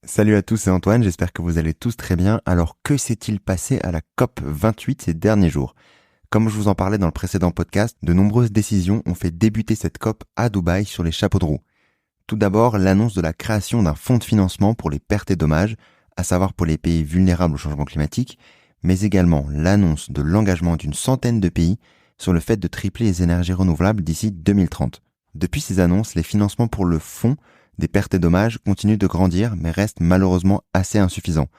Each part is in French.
Salut à tous, c'est Antoine, j'espère que vous allez tous très bien. Alors que s'est-il passé à la COP 28 ces derniers jours? Comme je vous en parlais dans le précédent podcast, de nombreuses décisions ont fait débuter cette COP à Dubaï sur les chapeaux de roue. Tout d'abord, l'annonce de la création d'un fonds de financement pour les pertes et dommages, à savoir pour les pays vulnérables au changement climatique, mais également l'annonce de l'engagement d'une centaine de pays sur le fait de tripler les énergies renouvelables d'ici 2030. Depuis ces annonces, les financements pour le fonds des pertes et dommages continuent de grandir, mais restent malheureusement assez insuffisants.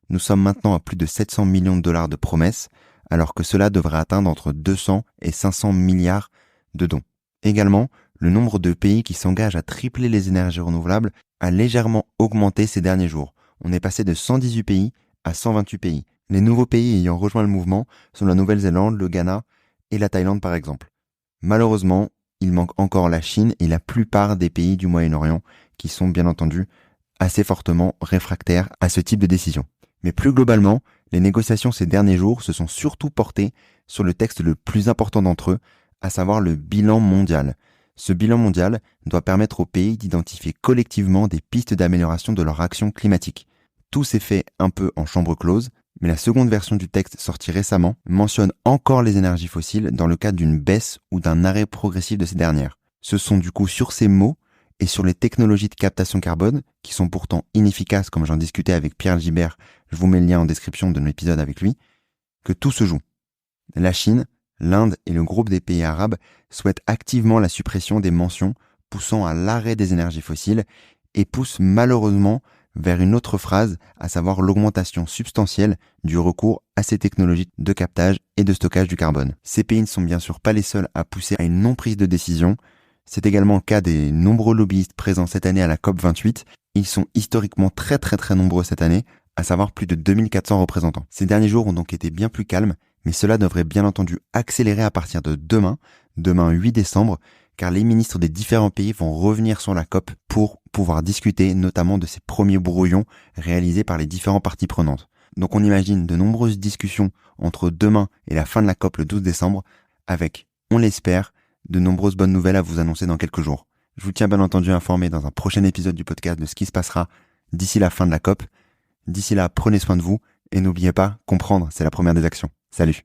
Nous sommes maintenant à plus de 700 millions de dollars de promesses, alors que cela devrait atteindre entre 200 et 500 milliards de dons. Également, le nombre de pays qui s'engagent à tripler les énergies renouvelables a légèrement augmenté ces derniers jours. On est passé de 118 pays à 128 pays. Les nouveaux pays ayant rejoint le mouvement sont la Nouvelle-Zélande, le Ghana et la Thaïlande par exemple. Malheureusement, il manque encore la Chine et la plupart des pays du Moyen-Orient qui sont bien entendu assez fortement réfractaires à ce type de décision. Mais plus globalement, les négociations ces derniers jours se sont surtout portées sur le texte le plus important d'entre eux, à savoir le bilan mondial. Ce bilan mondial doit permettre aux pays d'identifier collectivement des pistes d'amélioration de leur action climatique. Tout s'est fait un peu en chambre close, mais la seconde version du texte sortie récemment mentionne encore les énergies fossiles dans le cadre d'une baisse ou d'un arrêt progressif de ces dernières. Ce sont du coup sur ces mots et sur les technologies de captation carbone, qui sont pourtant inefficaces comme j'en discutais avec Pierre Gibert, je vous mets le lien en description de l'épisode avec lui, que tout se joue. La Chine, l'Inde et le groupe des pays arabes souhaitent activement la suppression des mentions poussant à l'arrêt des énergies fossiles et poussent malheureusement vers une autre phrase, à savoir l'augmentation substantielle du recours à ces technologies de captage et de stockage du carbone. Ces pays ne sont bien sûr pas les seuls à pousser à une non-prise de décision. C'est également le cas des nombreux lobbyistes présents cette année à la COP 28. Ils sont historiquement très nombreux cette année, à savoir plus de 2400 représentants. Ces derniers jours ont donc été bien plus calmes, mais cela devrait bien entendu accélérer à partir de demain 8 décembre, car les ministres des différents pays vont revenir sur la COP pour pouvoir discuter notamment de ces premiers brouillons réalisés par les différentes parties prenantes. Donc on imagine de nombreuses discussions entre demain et la fin de la COP le 12 décembre, avec, on l'espère, de nombreuses bonnes nouvelles à vous annoncer dans quelques jours. Je vous tiens bien entendu informé dans un prochain épisode du podcast de ce qui se passera d'ici la fin de la COP. D'ici là, prenez soin de vous et n'oubliez pas, comprendre, c'est la première des actions. Salut!